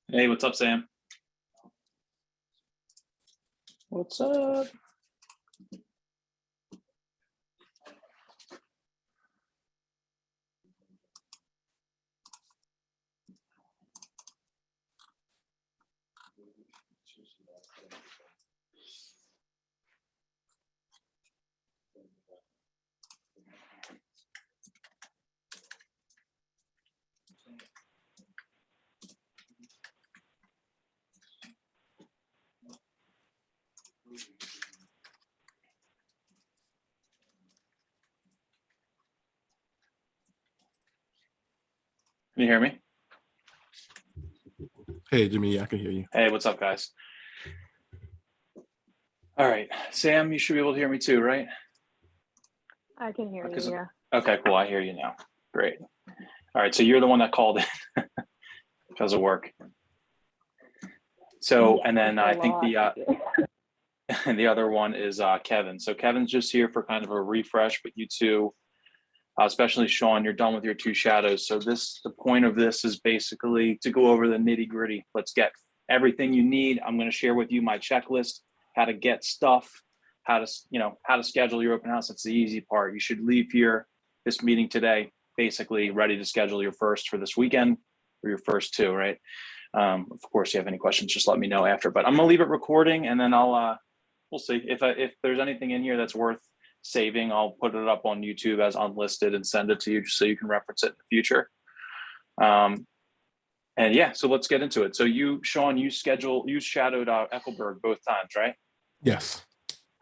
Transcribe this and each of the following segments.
Hey, what's up, Sam? What's up? Can you hear me? Hey, Jimmy, I can hear you. Hey, what's up, guys? All right, Sam, you should be able to hear me too, right? I can hear you, yeah. Okay, cool. I hear you now. Great. All right, so you're the one that called in because of work. So, Yeah, and then I think the the other one is Kevin. So Kevin's just here for kind of a refresh, but you two, especially Sean, you're done with your two shadows. So the point of this is basically to go over the nitty gritty. Let's get everything you need. I'm going to share with you my checklist, how to get stuff, how to schedule your open house. That's the easy part. You should leave here this meeting today, basically ready to schedule your first for this weekend or your first two, right? Of course, you have any questions, just let me know after, but I'm going to leave it recording and then we'll see if there's anything in here that's worth saving. I'll put it up on YouTube as unlisted and send it to you just so you can reference it in the future. And yeah, so let's get into it. So Sean, you shadowed Eckelberg both times, right? Yes.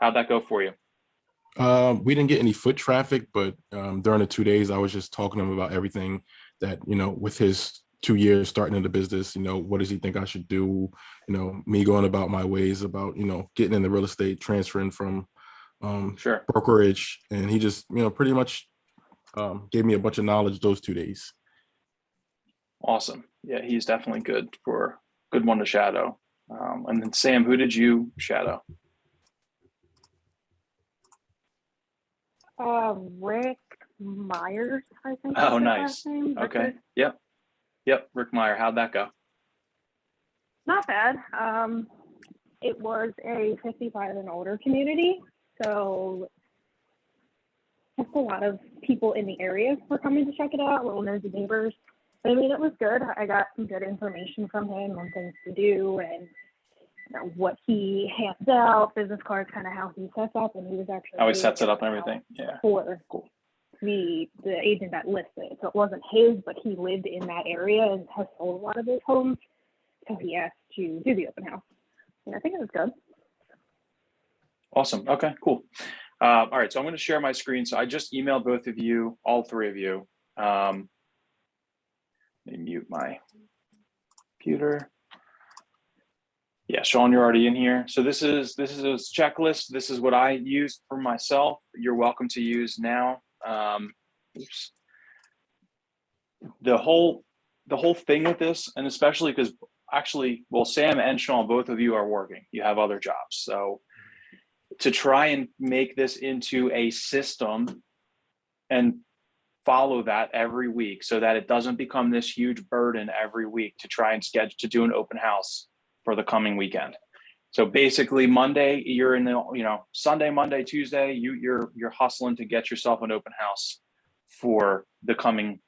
How'd that go for you? We didn't get any foot traffic, but during the 2 days, I was just talking to him about everything that, with his 2 years starting in the business, what does he think I should do? Me going about my ways about, getting into real estate, transferring from Sure. brokerage. And he just, pretty much gave me a bunch of knowledge those 2 days. Awesome. Yeah, he's definitely good one to shadow. And then Sam, who did you shadow? Rick Myers, I think. Oh, nice. Okay. Yep. Rick Meyer. How'd that go? Not bad. It was a 55 and older community, so just a lot of people in the area were coming to check it out, little nosy neighbors. But I mean, it was good. I got some good information from him on things to do and what he hands out, business cards, kind of how he sets up, and he was actually how he sets it up and everything. Yeah. For cool. the agent that listed it. So it wasn't his, but he lived in that area and has sold a lot of those homes. So he asked to do the open house. And I think it was good. Awesome. Okay, cool. All right, so I'm going to share my screen. So I just emailed both of you, all three of you. Let me mute my computer. Yeah, Sean, you're already in here. So this is a checklist. This is what I used for myself. You're welcome to use now. Oops. The whole thing with this, and especially because actually, well, Sam and Sean, both of you are working. You have other jobs. So to try and make this into a system and follow that every week so that it doesn't become this huge burden every week to try and schedule to do an open house for the coming weekend. So basically Monday, you're in the, Sunday, Monday, Tuesday, you're hustling to get yourself an open house for the coming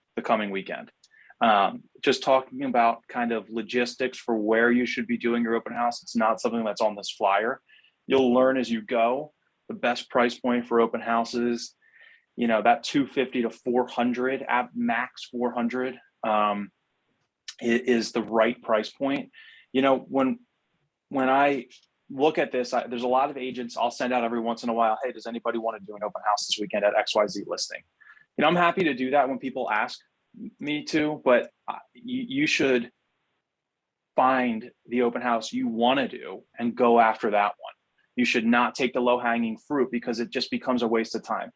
weekend. Just talking about kind of logistics for where you should be doing your open house. It's not something that's on this flyer. You'll learn as you go. The best price point for open houses, that 250 to 400 at max 400 is the right price point. When I look at this, there's a lot of agents I'll send out every once in a while. Hey, does anybody want to do an open house this weekend at XYZ listing? I'm happy to do that when people ask me to, but you should find the open house you want to do and go after that one. You should not take the low-hanging fruit because it just becomes a waste of time.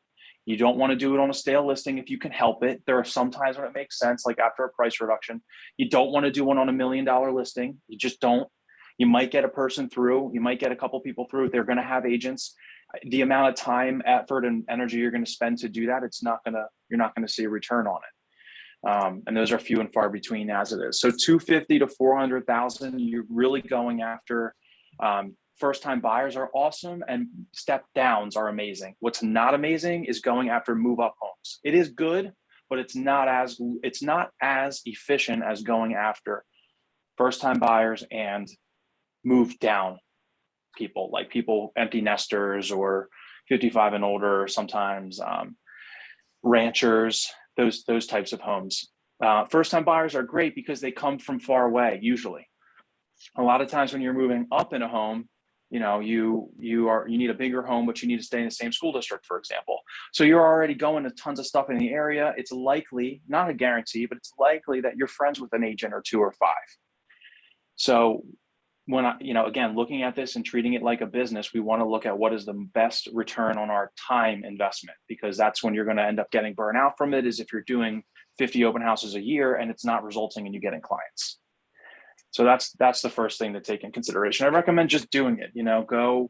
You don't want to do it on a stale listing if you can help it. There are some times when it makes sense, like after a price reduction. You don't want to do one on $1 million listing. You just don't. You might get a person through. You might get a couple people through. They're going to have agents. The amount of time, effort, and energy you're going to spend to do that, you're not going to see a return on And those are few and far between as it is. So 250 to 400,000, you're really going after first-time buyers are awesome, and step downs are amazing. What's not amazing is going after move-up homes. It is good, but it's not as efficient as going after first-time buyers and move down people, like people empty nesters or 55 and older, sometimes ranchers, those types of homes. First-time buyers are great because they come from far away. Usually, a lot of times when you're moving up in a home, you know, you need a bigger home, but you need to stay in the same school district, for example. So you're already going to tons of stuff in the area. It's likely, not a guarantee, but it's likely that you're friends with an agent or two or five. So when again, looking at this and treating it like a business, we want to look at what is the best return on our time investment, because that's when you're going to end up getting burnt out from it, is if you're doing 50 open houses a year and it's not resulting in you getting clients. So that's the first thing to take in consideration. I recommend just doing it, go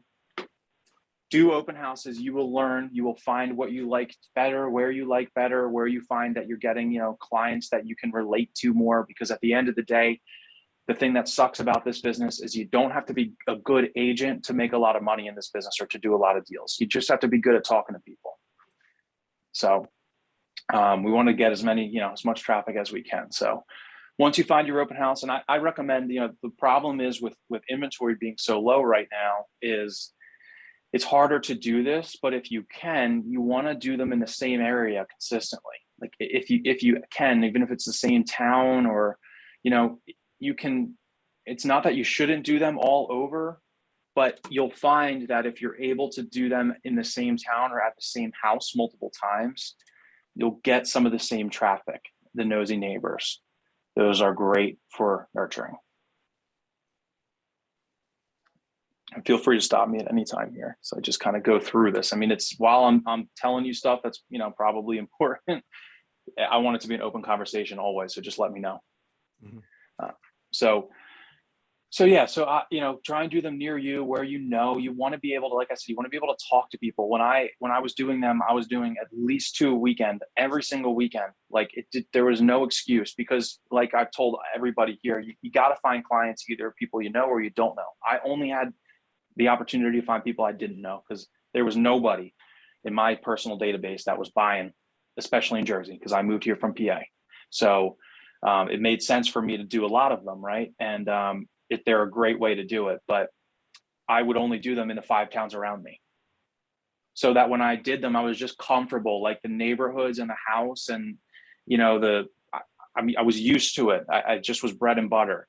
do open houses. You will learn, you will find what you like better, where you like better, where you find that you're getting, clients that you can relate to more, because at the end of the day, the thing that sucks about this business is you don't have to be a good agent to make a lot of money in this business or to do a lot of deals. You just have to be good at talking to people. So we want to get as much traffic as we can. So once you find your open house, and I recommend, the problem is with inventory being so low right now is it's harder to do this, but if you can, you want to do them in the same area consistently. Like if you can, even if it's the same town, or, you can, it's not that you shouldn't do them all over, but you'll find that if you're able to do them in the same town or at the same house multiple times, you'll get some of the same traffic, the nosy neighbors. Those are great for nurturing. And feel free to stop me at any time here. So I just kind of go through this. I mean, it's while I'm telling you stuff that's, probably important, I want it to be an open conversation always. So just let me know. Mm-hmm. Try and do them near you, where you want to be able to, like I said, you want to be able to talk to people. When I was doing them, I was doing at least 2 a weekend, every single weekend. Like there was no excuse, because like I've told everybody here, you got to find clients, either people you know or you don't know. I only had the opportunity to find people I didn't know, because there was nobody in my personal database that was buying, especially in Jersey, because I moved here from PA. So it made sense for me to do a lot of them, right? And they're a great way to do it, but I would only do them in the 5 towns around me, so that when I did them, I was just comfortable, like the neighborhoods and the house, and I was used to it. I just was bread and butter.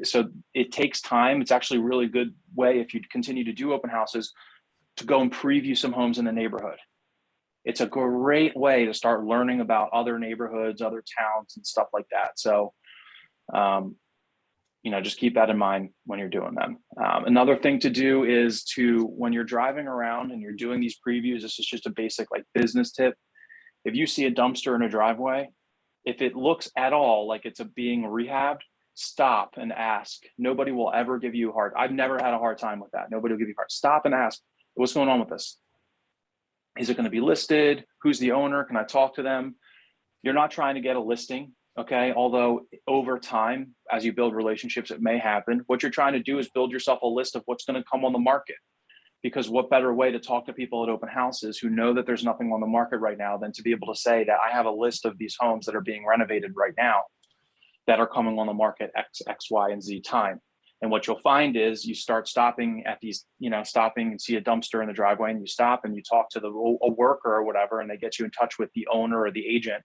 So it takes time. It's actually a really good way, if you continue to do open houses, to go and preview some homes in the neighborhood. It's a great way to start learning about other neighborhoods, other towns, and stuff like that. So, just keep that in mind when you're doing them. Another thing to do is when you're driving around and you're doing these previews, this is just a basic like business tip. If you see a dumpster in a driveway, if it looks at all like it's being rehabbed, stop and ask. Nobody will ever give you a hard. I've never had a hard time with that. Nobody will give you a hard. Stop and ask, what's going on with this? Is it going to be listed? Who's the owner? Can I talk to them? You're not trying to get a listing, okay? Although over time, as you build relationships, it may happen. What you're trying to do is build yourself a list of what's going to come on the market. Because what better way to talk to people at open houses who know that there's nothing on the market right now than to be able to say that I have a list of these homes that are being renovated right now that are coming on the market X, Y, and Z time. And what you'll find is you start stopping at these, stopping and see a dumpster in the driveway, and you stop and you talk to a worker or whatever, and they get you in touch with the owner or the agent.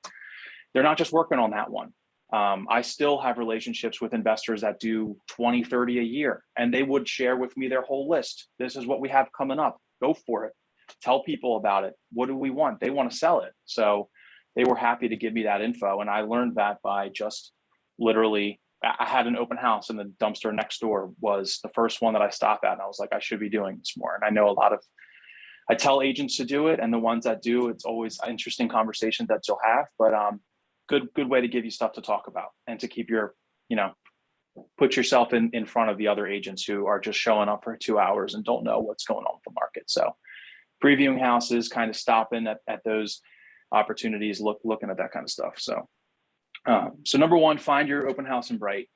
They're not just working on that one. I still have relationships with investors that do 20, 30 a year, and they would share with me their whole list. This is what we have coming up. Go for it. Tell people about it. What do we want? They want to sell it. So they were happy to give me that info. And I learned that by just literally, I had an open house and the dumpster next door was the first one that I stopped at. And I was like, I should be doing this more. And I know I tell agents to do it, and the ones that do, it's always an interesting conversation that you'll have, but good way to give you stuff to talk about and to keep your, put yourself in front of the other agents who are just showing up for 2 hours and don't know what's going on with the market. So previewing houses, kind of stopping at those opportunities, looking at that kind of stuff. So So number one, find your open house in Bright.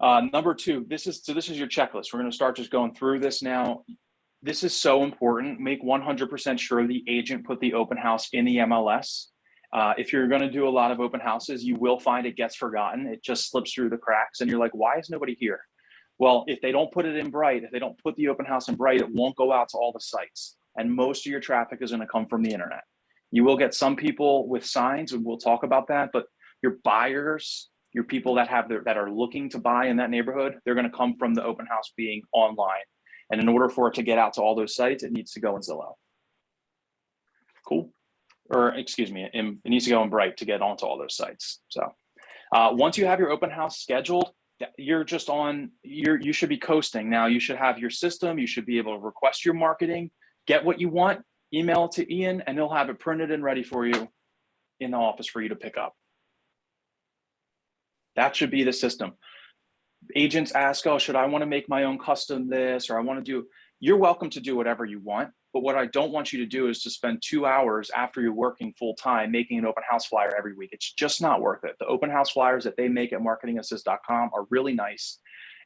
Number two, this is your checklist. We're going to start just going through this now. This is so important. Make 100% sure the agent put the open house in the MLS. If you're going to do a lot of open houses, you will find it gets forgotten. It just slips through the cracks and you're like, why is nobody here? Well, if they don't put it in Bright, if they don't put the open house in Bright, it won't go out to all the sites. And most of your traffic is going to come from the internet. You will get some people with signs, and we'll talk about that, but your buyers, your people that are looking to buy in that neighborhood, they're going to come from the open house being online. And in order for it to get out to all those sites, it needs to go in Zillow. Cool. Or excuse me, it needs to go in Bright to get onto all those sites. So once you have your open house scheduled, you're just on, you should be coasting. Now you should have your system. You should be able to request your marketing, get what you want, email it to Ian, and he'll have it printed and ready for you in the office for you to pick up. That should be the system. Agents ask, oh, should I want to make my own custom this, or I want to do, you're welcome to do whatever you want. But what I don't want you to do is to spend 2 hours after you're working full time making an open house flyer every week. It's just not worth it. The open house flyers that they make at marketingassist.com are really nice.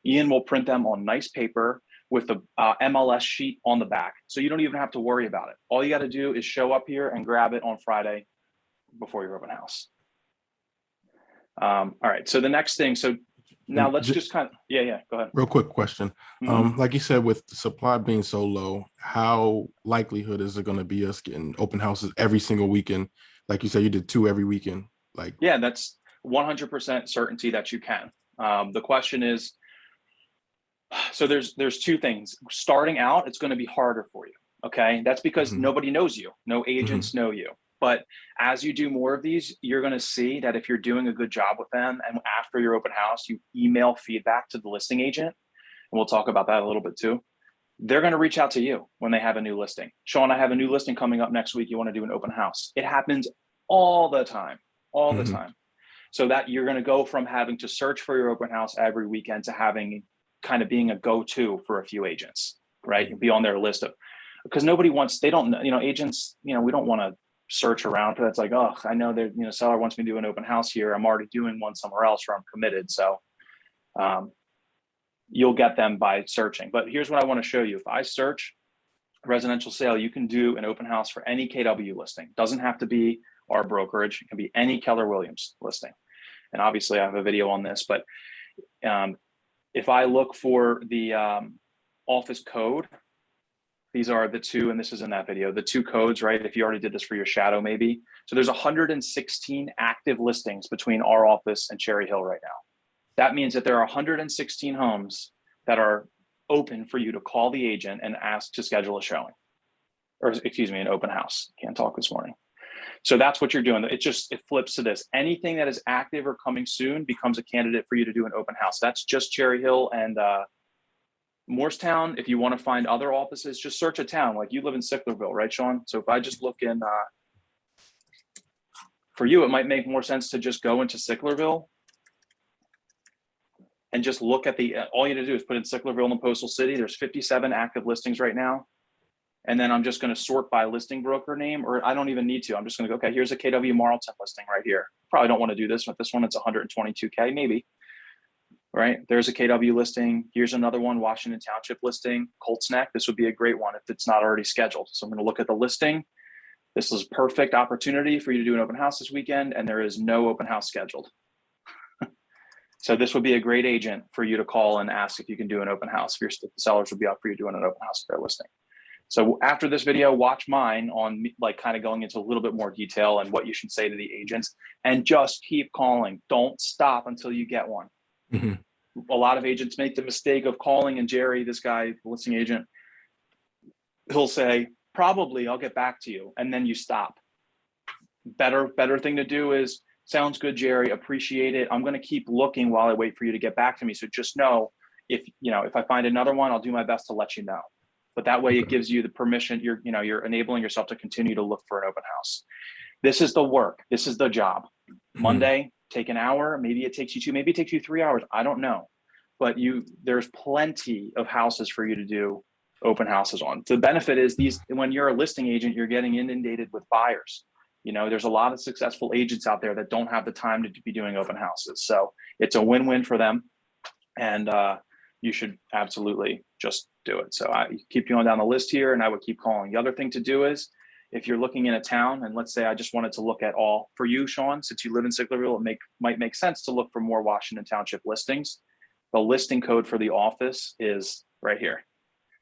Ian will print them on nice paper with the MLS sheet on the back. So you don't even have to worry about it. All you got to do is show up here and grab it on Friday before your open house. All right, so the next thing, so now let's just kind of, yeah, go ahead. Real quick question. Like you said, with the supply being so low, how likelihood is it going to be us getting open houses every single weekend? Like you said, you did 2 every weekend. Like, yeah, that's 100% certainty that you can. The question is, so there's 2 things. Starting out, it's going to be harder for you. Okay, that's because nobody knows you. No agents know you. But as you do more of these, you're going to see that if you're doing a good job with them, and after your open house, you email feedback to the listing agent, and we'll talk about that a little bit too. They're going to reach out to you when they have a new listing. Sean, I have a new listing coming up next week. You want to do an open house? It happens all the time, all the time. So that you're going to go from having to search for your open house every weekend to having kind of being a go-to for a few agents, right? You'll be on their list of, because nobody wants, they don't, agents, we don't want to search around for that. It's like, oh, I know that, seller wants me to do an open house here. I'm already doing one somewhere else where I'm committed. So you'll get them by searching. But here's what I want to show you. If I search residential sale, you can do an open house for any KW listing. Doesn't have to be our brokerage. It can be any Keller Williams listing. And obviously I have a video on this, but if I look for the office code, these are the 2, and this is in that video, the 2 codes, right? If you already did this for your shadow, maybe. So there's 116 active listings between our office and Cherry Hill right now. That means that there are 116 homes that are open for you to call the agent and ask to schedule a showing, or excuse me, an open house. Can't talk this morning. So that's what you're doing. It flips to this. Anything that is active or coming soon becomes a candidate for you to do an open house. That's just Cherry Hill and Morristown. If you want to find other offices, just search a town. Like you live in Sicklerville, right, Sean? So if I just look in, for you, it might make more sense to just go into Sicklerville and just look at all you have to do is put in Sicklerville in the Postal City. There's 57 active listings right now. And then I'm just going to sort by listing broker name, or I don't even need to. I'm just going to go, okay, here's a KW Marlton listing right here. Probably don't want to do this with this one. It's 122K maybe. Right, there's a KW listing. Here's another one, Washington Township listing, Colts Neck. This would be a great one if it's not already scheduled. So I'm going to look at the listing. This is a perfect opportunity for you to do an open house this weekend, and there is no open house scheduled. So this would be a great agent for you to call and ask if you can do an open house. If the sellers would be up for you doing an open house for their listing. So after this video, watch mine on like kind of going into a little bit more detail and what you should say to the agents, and just keep calling. Don't stop until you get one. A lot of agents make the mistake of calling, and Jerry, this guy, the listing agent, he'll say, probably I'll get back to you. And then you stop. Better thing to do is, sounds good, Jerry, appreciate it. I'm going to keep looking while I wait for you to get back to me. So just know if I find another one, I'll do my best to let you know. But that way it gives you the permission. You're enabling yourself to continue to look for an open house. This is the work. This is the job. Monday, take an hour. Maybe it takes you 2, maybe it takes you 3 hours. I don't know. But there's plenty of houses for you to do open houses on. The benefit is when you're a listing agent, you're getting inundated with buyers. You know, there's a lot of successful agents out there that don't have the time to be doing open houses. So it's a win-win for them. And you should absolutely just do it. So I keep going down the list here, and I would keep calling. The other thing to do is, if you're looking in a town, and let's say I just wanted to look at all, for you, Sean, since you live in Sicklerville, it might make sense to look for more Washington Township listings. The listing code for the office is right here.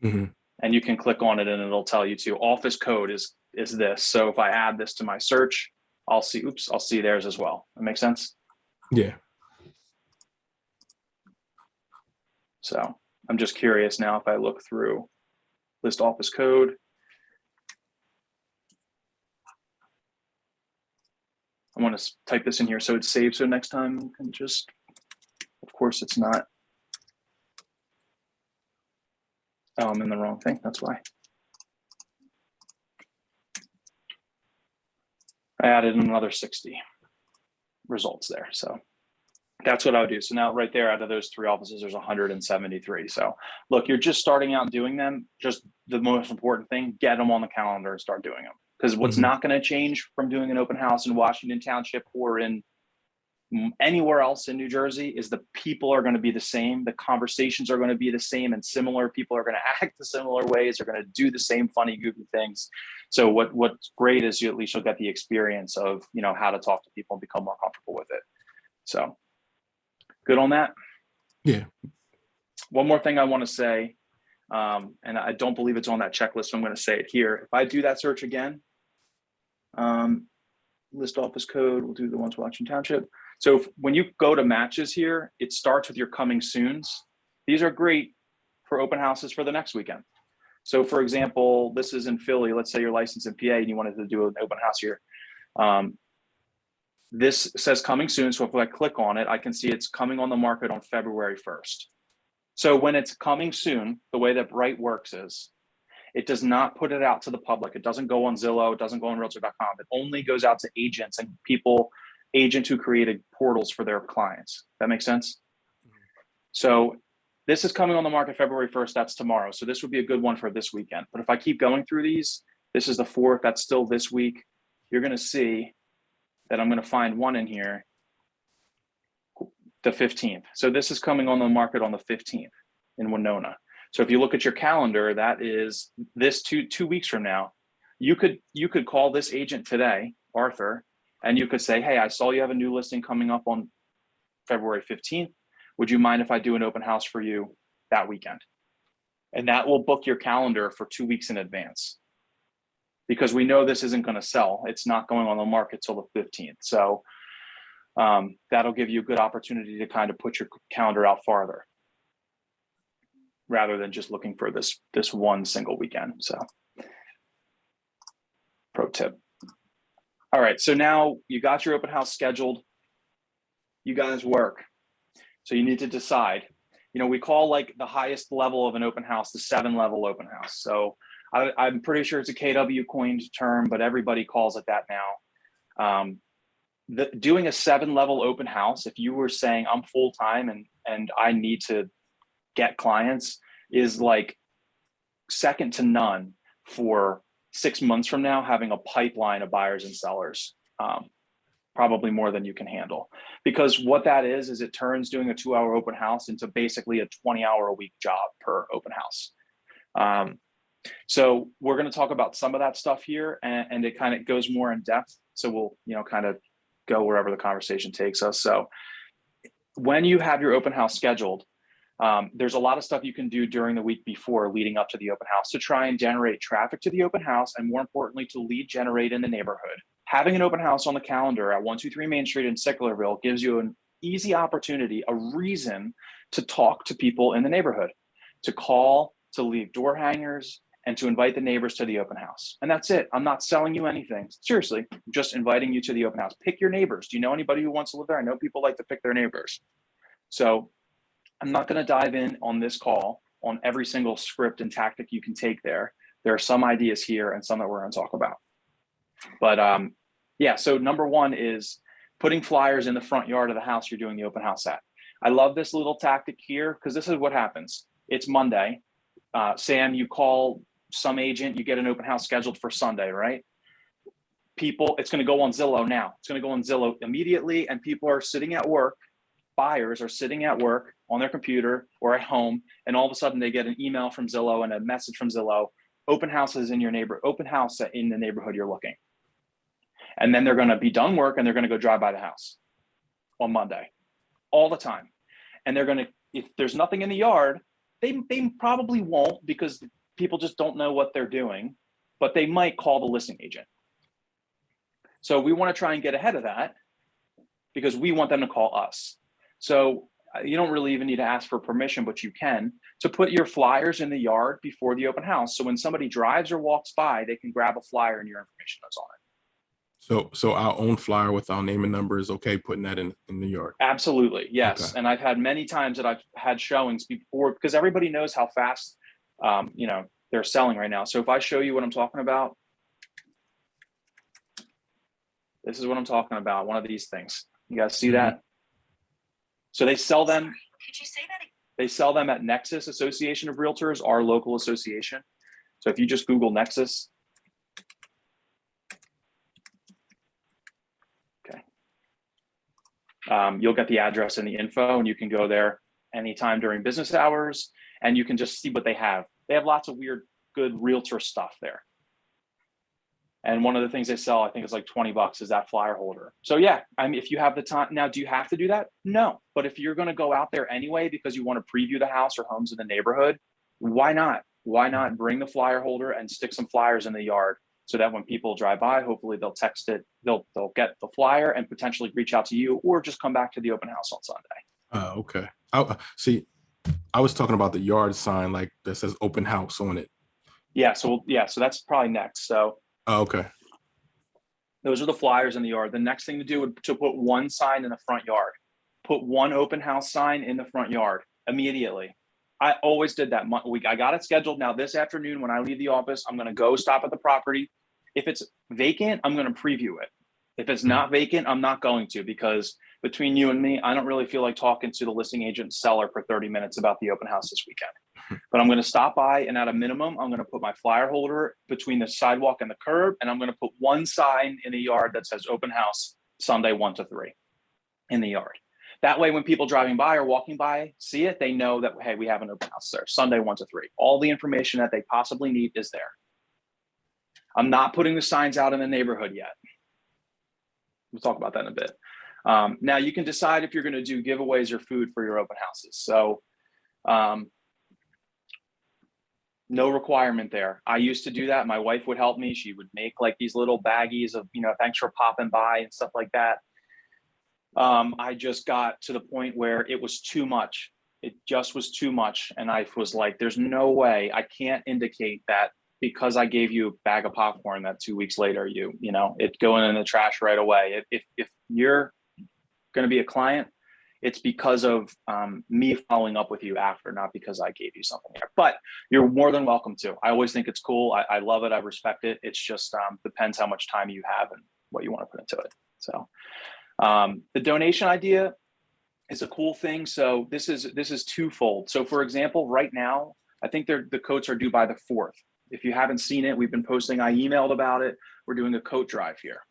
Mm-hmm. And you can click on it and it'll tell you to office code is this. So if I add this to my search, I'll see theirs as well. That makes sense? Yeah. So I'm just curious now, if I look through list office code, I want to type this in here so it's saved. So next time you can just, of course it's not. Oh, I'm in the wrong thing. That's why. I added another 60 results there. So that's what I would do. So now right there, out of those 3 offices, there's 173. So look, you're just starting out doing them. Just the most important thing, get them on the calendar and start doing them. Because what's not going to change from doing an open house in Washington Township or in anywhere else in New Jersey is the people are going to be the same. The conversations are going to be the same, and similar people are going to act the similar ways. They're going to do the same funny, goofy things. So what's great is at least you'll get the experience of, you know, how to talk to people and become more comfortable with it. So good on that. Yeah. One more thing I want to say, and I don't believe it's on that checklist, so I'm going to say it here. If I do that search again, list office code, we'll do the ones Washington Township. So when you go to matches here, it starts with your coming soons. These are great for open houses for the next weekend. So for example, this is in Philly. Let's say you're licensed in PA and you wanted to do an open house here. This says coming soon. So if I click on it, I can see it's coming on the market on February 1st. So when it's coming soon, the way that Bright works is it does not put it out to the public. It doesn't go on Zillow. It doesn't go on Realtor.com. It only goes out to agents and agents who created portals for their clients. That makes sense? So this is coming on the market February 1st. That's tomorrow. So this would be a good one for this weekend. But if I keep going through these, this is the 4th. That's still this week. You're going to see that I'm going to find one in here, the 15th. So this is coming on the market on the 15th in Winona. So if you look at your calendar, that is this two weeks from now. You could call this agent today, Arthur, and you could say, hey, I saw you have a new listing coming up on February 15th. Would you mind if I do an open house for you that weekend? And that will book your calendar for 2 weeks in advance, because we know this isn't going to sell. It's not going on the market till the 15th. So that'll give you a good opportunity to kind of put your calendar out farther, rather than just looking for this one single weekend. So pro tip. All right, so now you got your open house scheduled. You guys work. So you need to decide. You know, we call like the highest level of an open house the 7-level open house. So I'm pretty sure it's a KW coined term, but everybody calls it that now. Doing a 7-level open house, if you were saying I'm full-time and I need to get clients, is like second to none for 6 months from now, having a pipeline of buyers and sellers, probably more than you can handle. Because what that is it turns doing a 2-hour open house into basically a 20-hour a week job per open house. So we're going to talk about some of that stuff here, and it kind of goes more in depth. So we'll, you know, kind of go wherever the conversation takes us. So when you have your open house scheduled, there's a lot of stuff you can do during the week before leading up to the open house to try and generate traffic to the open house, and more importantly, to lead generate in the neighborhood. Having an open house on the calendar at 123 Main Street in Sicklerville gives you an easy opportunity, a reason to talk to people in the neighborhood, to call, to leave door hangers, and to invite the neighbors to the open house. And that's it. I'm not selling you anything. Seriously, I'm just inviting you to the open house. Pick your neighbors. Do you know anybody who wants to live there? I know people like to pick their neighbors. So I'm not going to dive in on this call on every single script and tactic you can take there. There are some ideas here and some that we're going to talk about. But yeah, so number one is putting flyers in the front yard of the house you're doing the open house at. I love this little tactic here because this is what happens. It's Monday. Sam, you call some agent, you get an open house scheduled for Sunday, right? people, it's going to go on Zillow now. It's going to go on Zillow immediately. And people are sitting at work. Buyers are sitting at work on their computer or at home. And all of a sudden they get an email from Zillow and a message from Zillow, open houses in your open house in the neighborhood you're looking. And then they're going to be done work and they're going to go drive by the house on Monday all the time. And they're going to, if there's nothing in the yard, they probably won't, because people just don't know what they're doing, but they might call the listing agent. So we want to try and get ahead of that, because we want them to call us. So you don't really even need to ask for permission, but you can, to put your flyers in the yard before the open house. So when somebody drives or walks by, they can grab a flyer and your information is on it. So our own flyer with our name and number is okay putting that in the yard? Absolutely, yes. Okay. And I've had many times that I've had showings before, because everybody knows how fast they're selling right now. So if I show you what I'm talking about, this is what I'm talking about, one of these things. You guys see that? So they sell them. Could you say that again? They sell them at Nexus Association of Realtors, our local association. So if you just Google Nexus. Okay. You'll get the address and the info, and you can go there anytime during business hours, and you can just see what they have. They have lots of weird, good realtor stuff there. And one of the things they sell, I think it's like $20, is that flyer holder. So yeah, I mean, if you have the time, now, do you have to do that? No, but if you're going to go out there anyway, because you want to preview the house or homes in the neighborhood, why not? Why not bring the flyer holder and stick some flyers in the yard, so that when people drive by, hopefully they'll text it, they'll get the flyer and potentially reach out to you, or just come back to the open house on Sunday. Okay. See, I was talking about the yard sign, like that says open house on it. Yeah. So that's probably next. So. Oh, okay. Those are the flyers in the yard. The next thing to do would to put one sign in the front yard. Put one open house sign in the front yard immediately. I always did that. I got it scheduled. Now this afternoon, when I leave the office, I'm going to go stop at the property. If it's vacant, I'm going to preview it. If it's not vacant, I'm not going to, because between you and me, I don't really feel like talking to the listing agent seller for 30 minutes about the open house this weekend. But I'm going to stop by, and at a minimum, I'm going to put my flyer holder between the sidewalk and the curb, and I'm going to put one sign in the yard that says open house Sunday 1 to 3 in the yard. That way, when people driving by or walking by see it, they know that, hey, we have an open house there Sunday 1 to 3. All the information that they possibly need is there. I'm not putting the signs out in the neighborhood yet. We'll talk about that in a bit. Now you can decide if you're going to do giveaways or food for your open houses. So no requirement there. I used to do that. My wife would help me. She would make like these little baggies of, thanks for popping by and stuff like that. I just got to the point where it was too much. It just was too much. And I was like, there's no way I can't indicate that because I gave you a bag of popcorn that 2 weeks later, it's going in the trash right away. If you're going to be a client, it's because of me following up with you after, not because I gave you something there. But you're more than welcome to. I always think it's cool. I love it. I respect it. It's just depends how much time you have and what you want to put into it. So the donation idea is a cool thing. So this is twofold. So for example, right now, I think the coats are due by the 4th. If you haven't seen it, we've been posting. I emailed about it. We're doing a coat drive here.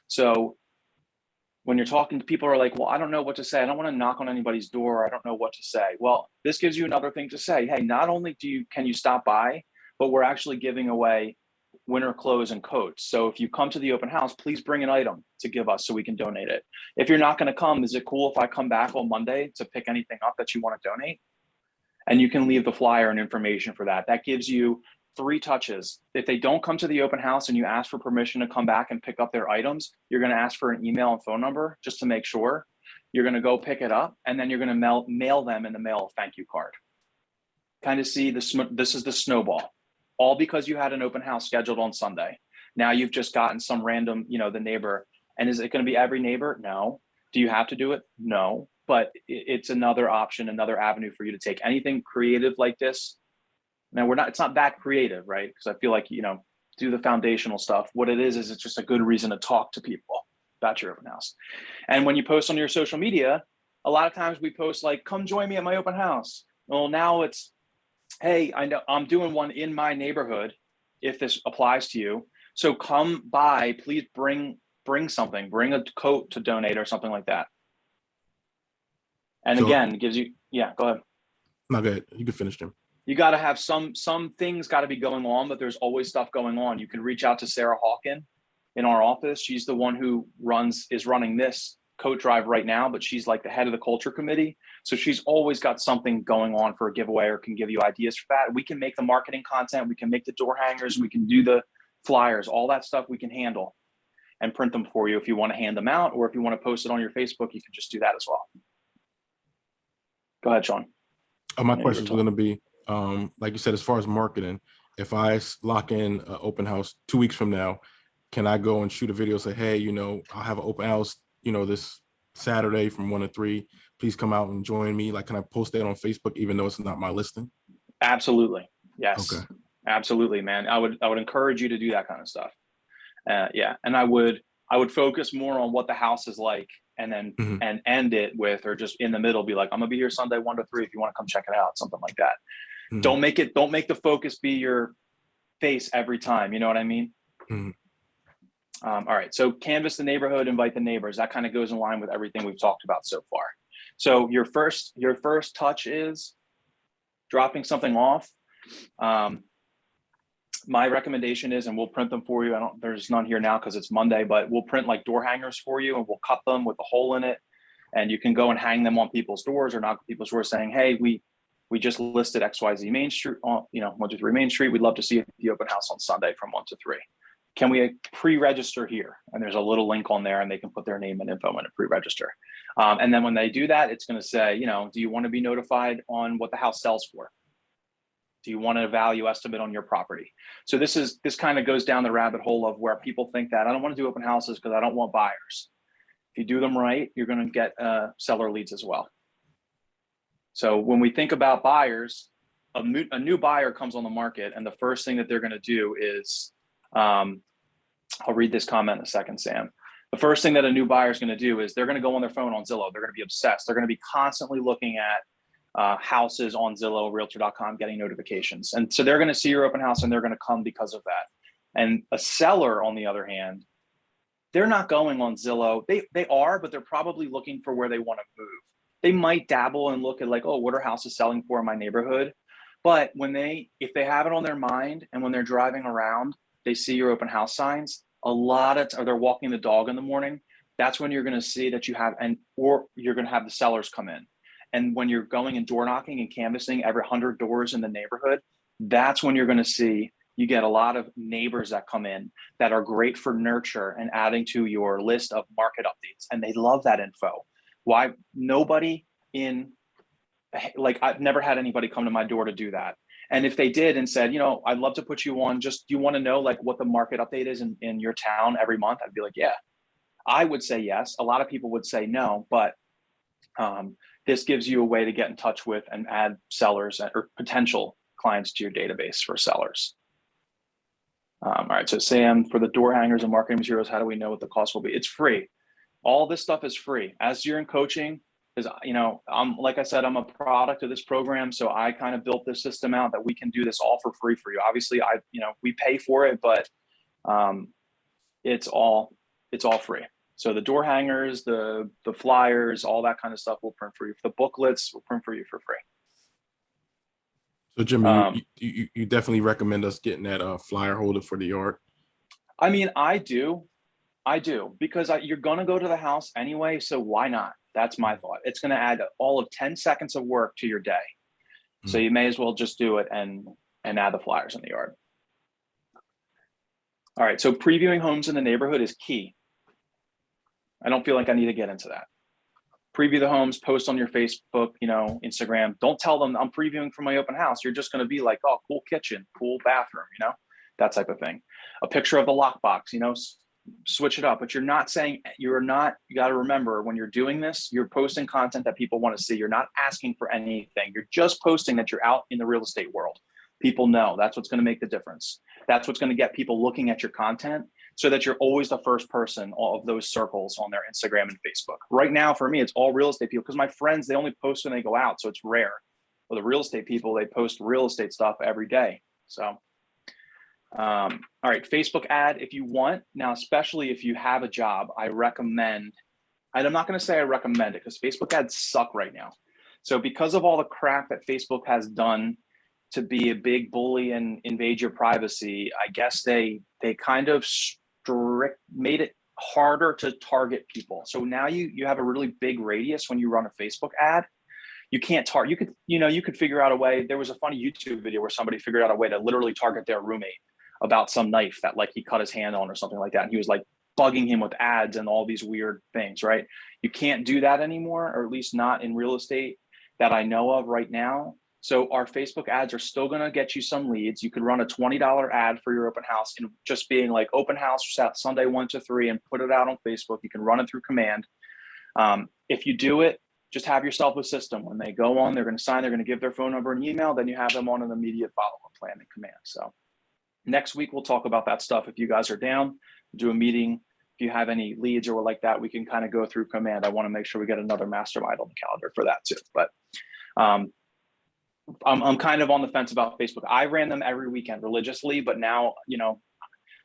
So when you're talking to people who are like, well, I don't know what to say. I don't want to knock on anybody's door. I don't know what to say. Well, this gives you another thing to say. Hey, not only can you stop by, but we're actually giving away winter clothes and coats. So if you come to the open house, please bring an item to give us so we can donate it. If you're not going to come, is it cool if I come back on Monday to pick anything up that you want to donate? And you can leave the flyer and information for that. That gives you 3 touches. If they don't come to the open house and you ask for permission to come back and pick up their items, you're going to ask for an email and phone number just to make sure. You're going to go pick it up, and then you're going to mail them in the mail a thank you card. Kind of see this is the snowball, all because you had an open house scheduled on Sunday. Now you've just gotten some random, the neighbor. And is it going to be every neighbor? No. Do you have to do it? No. But it's another option, another avenue for you to take. Anything creative like this. Now it's not that creative, right? Because I feel like, do the foundational stuff. What it is it's just a good reason to talk to people about your open house. And when you post on your social media, a lot of times we post like, come join me at my open house. Well, now it's, hey, I know I'm doing one in my neighborhood, if this applies to you. So come by, please bring something, bring a coat to donate or something like that. And So- again, it gives you, yeah, go ahead. No, go ahead. You can finish, Jim. You got to have some things got to be going on, but there's always stuff going on. You can reach out to Sarah Hawken in our office. She's the one who is running this coat drive right now, but she's like the head of the culture committee. So she's always got something going on for a giveaway or can give you ideas for that. We can make the marketing content. We can make the door hangers. We can do the flyers, all that stuff we can handle and print them for you if you want to hand them out, or if you want to post it on your Facebook, you can just do that as well. Go ahead, Sean. My questions are going to be, like you said, as far as marketing, if I lock in an open house 2 weeks from now, can I go and shoot a video, say, hey, I'll have an open house, this Saturday from 1 to 3, please come out and join me. Like, can I post that on Facebook, even though it's not my listing? Absolutely. Yes. Okay. Absolutely, man. I would encourage you to do that kind of stuff. Yeah. And I would focus more on what the house is like, and then and end it with, or just in the middle, be like, I'm gonna be here Sunday 1 to 3 if you want to come check it out, something like that. Don't make the focus be your face every time. You know what I mean? All right. So canvas the neighborhood, invite the neighbors. That kind of goes in line with everything we've talked about so far. So your first touch is dropping something off. My recommendation is, and we'll print them for you. There's none here now because it's Monday, but we'll print like door hangers for you, and we'll cut them with a hole in it. And you can go and hang them on people's doors or knock on people's doors saying, hey, we just listed XYZ Main Street, 123 Main Street. We'd love to see you at the open house on Sunday from 1 to 3. Can we pre-register here? And there's a little link on there, and they can put their name and info in a pre-register. And then when they do that, it's going to say, do you want to be notified on what the house sells for? Do you want a value estimate on your property? So this kind of goes down the rabbit hole of where people think that I don't want to do open houses because I don't want buyers. If you do them right, you're going to get seller leads as well. So when we think about buyers, a new buyer comes on the market, and the first thing that they're going to do is, I'll read this comment in a second, Sam. The first thing that a new buyer is going to do is they're going to go on their phone on Zillow. They're going to be obsessed. They're going to be constantly looking at houses on Zillow, Realtor.com, getting notifications. And so they're going to see your open house, and they're going to come because of that. And a seller, on the other hand, they're not going on Zillow. They are, but they're probably looking for where they want to move. They might dabble and look at like, oh, what are houses selling for in my neighborhood? But if they have it on their mind, and when they're driving around, they see your open house signs, or they're walking the dog in the morning, that's when you're going to see that you have, or you're going to have the sellers come in. And when you're going and door knocking and canvassing every 100 doors in the neighborhood, that's when you're going to see you get a lot of neighbors that come in that are great for nurture and adding to your list of market updates. And they love that info. Why? Nobody I've never had anybody come to my door to do that. And if they did and said, I'd love to put you on, just, do you want to know like what the market update is in your town every month? I'd be like, yeah. I would say yes. A lot of people would say no, but this gives you a way to get in touch with and add sellers or potential clients to your database for sellers. All right, so Sam, for the door hangers and marketing materials, how do we know what the cost will be? It's free. All this stuff is free. As you're in coaching, because like I said, I'm a product of this program, so I kind of built this system out that we can do this all for free for you. Obviously, we pay for it, but it's all free. So the door hangers, the flyers, all that kind of stuff we'll print for you. The booklets we'll print for you for free. So Jimmy, you definitely recommend us getting that flyer holder for the yard? I mean, I do because you're going to go to the house anyway. So why not? That's my thought. It's going to add all of 10 seconds of work to your day. So you may as well just do it and add the flyers in the yard. All right. So previewing homes in the neighborhood is key. I don't feel like I need to get into that. Preview the homes, post on your Facebook, Instagram. Don't tell them I'm previewing for my open house. You're just going to be like, oh, cool kitchen, cool bathroom, that type of thing. A picture of the lockbox, switch it up. But you got to remember when you're doing this, you're posting content that people want to see. You're not asking for anything. You're just posting that you're out in the real estate world. People know that's what's going to make the difference. That's what's going to get people looking at your content, so that you're always the first person of those circles on their Instagram and Facebook. Right now, for me, it's all real estate people because my friends, they only post when they go out. So it's rare. Well, the real estate people, they post real estate stuff every day. So All right, Facebook ad if you want. Now, especially if you have a job, I recommend, and I'm not going to say I recommend it because Facebook ads suck right now. So because of all the crap that Facebook has done to be a big bully and invade your privacy, I guess they kind of made it harder to target people. So now you have a really big radius when you run a Facebook ad. You can't target, you could figure out a way. There was a funny YouTube video where somebody figured out a way to literally target their roommate about some knife that like he cut his hand on or something like that. And he was like bugging him with ads and all these weird things, right? You can't do that anymore, or at least not in real estate that I know of right now. So our Facebook ads are still going to get you some leads. You could run a $20 ad for your open house and just being like open house Sunday 1 to 3 and put it out on Facebook. You can run it through command. If you do it, just have yourself a system. When they go on, they're going to sign, they're going to give their phone number and email, then you have them on an immediate follow-up plan in command. So next week, we'll talk about that stuff. If you guys are down, do a meeting. If you have any leads or like that, we can kind of go through command. I want to make sure we get another mastermind on the calendar for that too. But I'm kind of on the fence about Facebook. I ran them every weekend religiously, but now,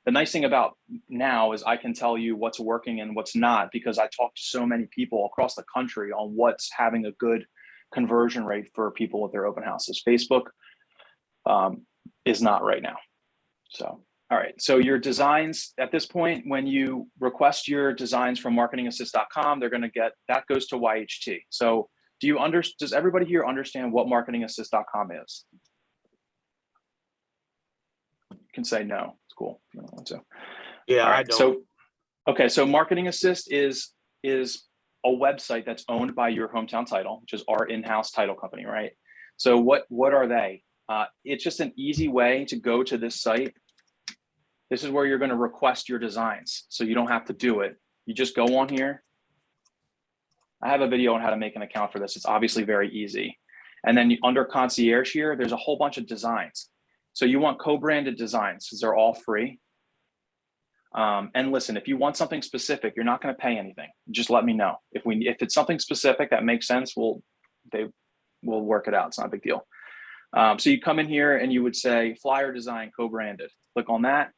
the nice thing about now is I can tell you what's working and what's not, because I talk to so many people across the country on what's having a good conversion rate for people with their open houses. Facebook is not right now. So, all right. So your designs at this point, when you request your designs from marketingassist.com, they're going to get, that goes to YHT. So does everybody here understand what marketingassist.com is? You can say no. It's cool. If you don't want to. Yeah, all right. I don't. So, okay. So Marketing Assist is a website that's owned by your hometown title, which is our in-house title company, right? So what are they? It's just an easy way to go to this site. This is where you're going to request your designs. So you don't have to do it. You just go on here. I have a video on how to make an account for this. It's obviously very easy. And then under concierge here, there's a whole bunch of designs. So you want co-branded designs because they're all free. And listen, if you want something specific, you're not going to pay anything. Just let me know. If it's something specific that makes sense, we'll work it out. It's not a big deal. So you come in here and you would say flyer design co-branded. Click on that.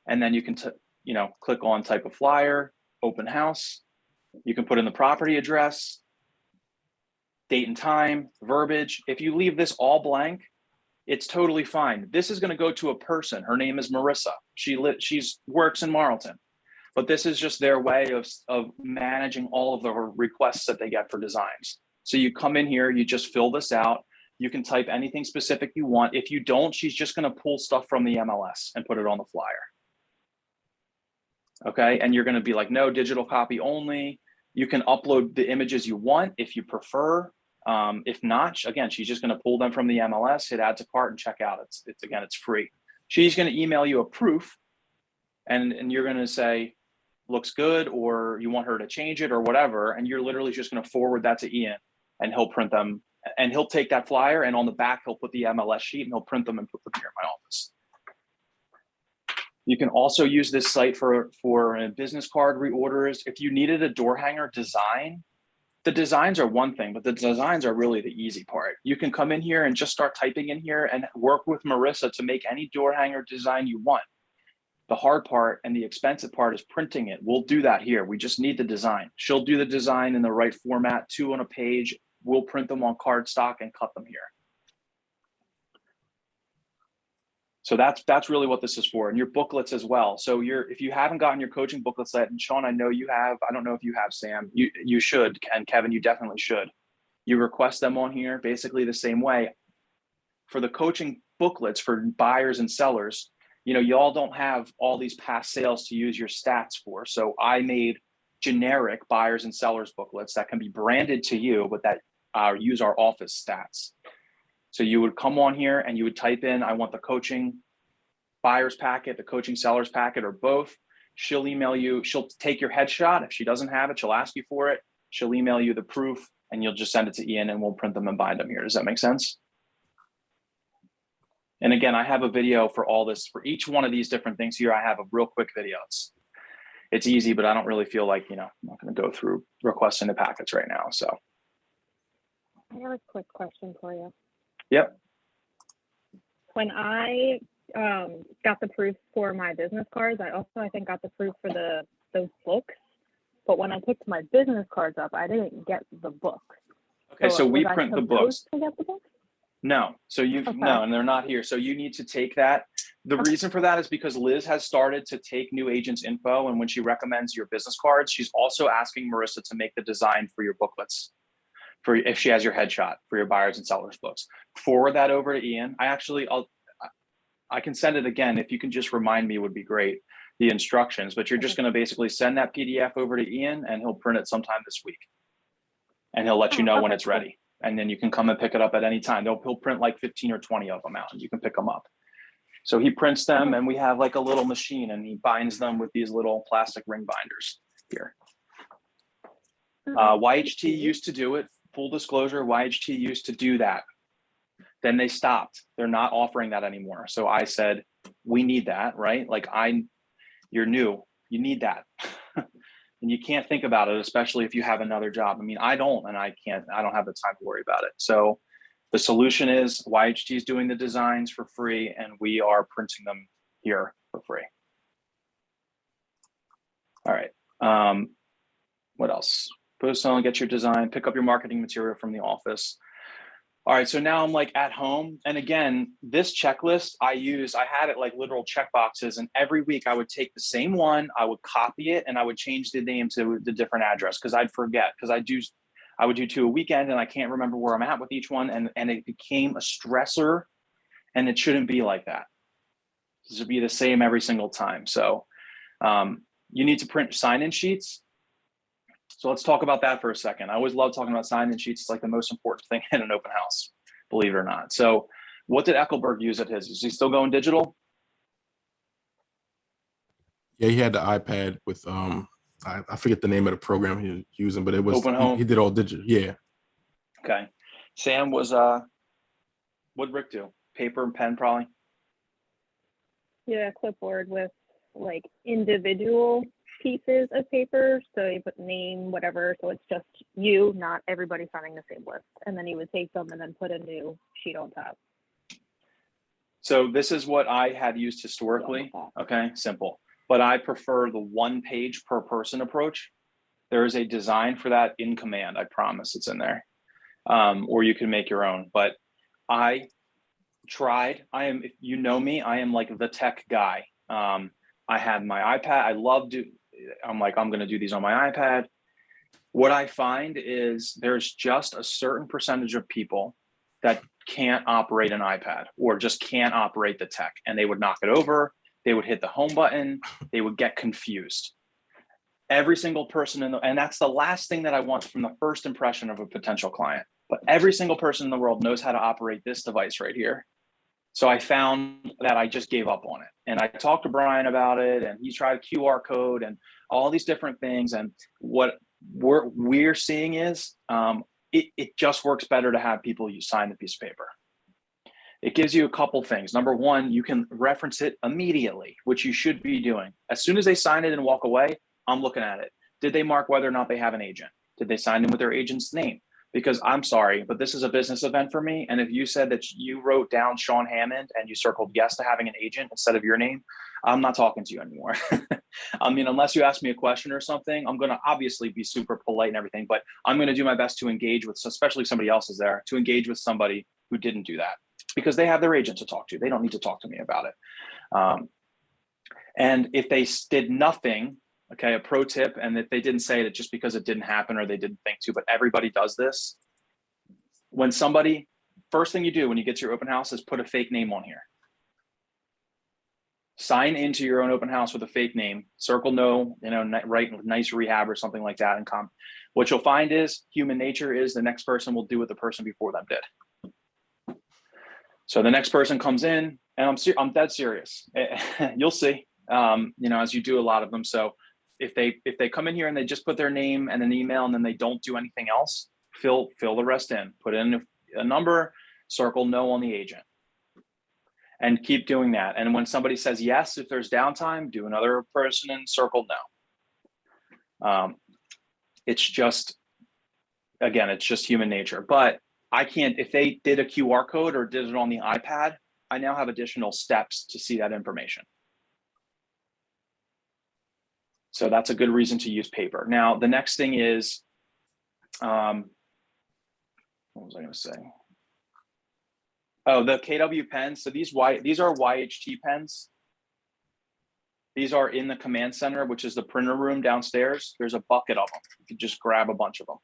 And then you can, click on type of flyer, open house. You can put in the property address, date and time, verbiage. If you leave this all blank, it's totally fine. This is going to go to a person. Her name is Marissa. She works in Marlton, but this is just their way of managing all of the requests that they get for designs. So you come in here, you just fill this out. You can type anything specific you want. If you don't, she's just going to pull stuff from the MLS and put it on the flyer. Okay, and you're going to be like, no, digital copy only. You can upload the images you want if you prefer. If not, again, she's just going to pull them from the MLS, hit add to cart and check out. It's free. She's going to email you a proof and you're going to say, looks good, or you want her to change it or whatever. And you're literally just going to forward that to Ian and he'll print them and he'll take that flyer and on the back, he'll put the MLS sheet and he'll print them and put them here in my office. You can also use this site for a business card reorders. If you needed a door hanger design, the designs are one thing, but the designs are really the easy part. You can come in here and just start typing in here and work with Marissa to make any door hanger design you want. The hard part and the expensive part is printing it. We'll do that here. We just need the design. She'll do the design in the right format, 2 on a page. We'll print them on cardstock and cut them here. So that's really what this is for, and your booklets as well. So if you haven't gotten your coaching booklets yet, and Sean, I know you have. I don't know if you have, Sam. You should, and Kevin, you definitely should. You request them on here, basically the same way. For the coaching booklets for buyers and sellers, y'all don't have all these past sales to use your stats for. So I made generic buyers and sellers booklets that can be branded to you, but that use our office stats. So you would come on here and you would type in, I want the coaching buyer's packet, the coaching seller's packet, or both. She'll email you. She'll take your headshot. If she doesn't have it, she'll ask you for it. She'll email you the proof and you'll just send it to Ian and we'll print them and bind them here. Does that make sense? And again, I have a video for all this. For each one of these different things here, I have a real quick video. It's easy, but I don't really feel like, I'm not going to go through requesting the packets right now. So I have a quick question for you. Yep. When I got the proof for my business cards. I also, I think, got the proof for those books. But when I picked my business cards up, I didn't get the book. Okay, so we was I print the supposed books. to get the book? No, so you've Okay. no, and they're not here. So you need to take that. The reason for that is because Liz has started to take new agents' info, and when she recommends your business cards, she's also asking Marissa to make the design for your booklets, for if she has your headshot for your buyers and sellers books. Forward that over to Ian. I can send it again if you can just remind me, would be great, the instructions. But you're just going to basically send that PDF over to Ian, and he'll print it sometime this week, and he'll let you know when it's ready. And then you can come and pick it up at any time. He'll print like 15 or 20 of them out, and you can pick them up. So he prints them, and we have like a little machine, and he binds them with these little plastic ring binders here. YHT used to do it. Full disclosure, YHT used to do that. Then they stopped. They're not offering that anymore. So I said, we need that, right? Like you're new, you need that. And you can't think about it, especially if you have another job. I mean, I don't have the time to worry about it. So the solution is YHT is doing the designs for free, and we are printing them here for free. All right. What else? Post on, get your design, pick up your marketing material from the office. All right, so now I'm like at home. And again, this checklist I had it like literal check boxes. And every week I would take the same one, I would copy it, and I would change the name to the different address because I'd forget, because I would do 2 a weekend and I can't remember where I'm at with each one. And it became a stressor, and it shouldn't be like that. It should be the same every single time. So you need to print sign-in sheets. So let's talk about that for a second. I always love talking about sign-in sheets. It's like the most important thing in an open house, believe it or not. So what did Eckelberg use at his? Is he still going digital? Yeah, he had the iPad with I forget the name of the program he was using, but it was he did all digital. Yeah. Okay. Sam was what'd Rick do? Paper and pen probably? Yeah, clipboard with like individual pieces of paper. So you put name, whatever. So it's just you, not everybody signing the same list. And then you would take them and then put a new sheet on top. So this is what I had used historically. Okay, simple. But I prefer the 1 page per person approach. There is a design for that in Command. I promise it's in there. Or you can make your own. But I tried. If you know me, I am like the tech guy. I had my iPad. I'm like, I'm going to do these on my iPad. What I find is there's just a certain percentage of people that can't operate an iPad or just can't operate the tech, and they would knock it over. They would hit the home button. They would get confused. Every single person and that's the last thing that I want from the first impression of a potential client. But every single person in the world knows how to operate this device right here. So I found that I just gave up on it. And I talked to Brian about it, and he tried QR code and all these different things. And what we're seeing is it just works better to have people sign the piece of paper. It gives you a couple things. Number one, you can reference it immediately, which you should be doing. As soon as they sign it and walk away, I'm looking at it. Did they mark whether or not they have an agent? Did they sign in with their agent's name? Because I'm sorry, but this is a business event for me. And if you said that you wrote down Sean Hammond and you circled yes to having an agent instead of your name, I'm not talking to you anymore. I mean, unless you ask me a question or something, I'm going to obviously be super polite and everything, but I'm going to do my best to engage with, especially if somebody else is there, to engage with somebody who didn't do that, because they have their agent to talk to. They don't need to talk to me about it. And if they did nothing, okay, a pro tip, and if they didn't say that just because it didn't happen or they didn't think to, but everybody does this. When somebody, first thing you do when you get to your open house is put a fake name on here. Sign into your own open house with a fake name, circle no, write nice rehab or something like that. And what you'll find is human nature is the next person will do what the person before them did. So the next person comes in, and I'm dead serious. You'll see, as you do a lot of them. So if they come in here and they just put their name and an email and then they don't do anything else, fill the rest in, put in a number, circle no on the agent, and keep doing that. And when somebody says yes, if there's downtime, do another person and circle no. It's just human nature. But I can't, if they did a QR code or did it on the iPad, I now have additional steps to see that information. So that's a good reason to use paper. Now, the next thing is, what was I going to say? Oh, the KW pens. So these are YHT pens. These are in the command center, which is the printer room downstairs. There's a bucket of them. You can just grab a bunch of them.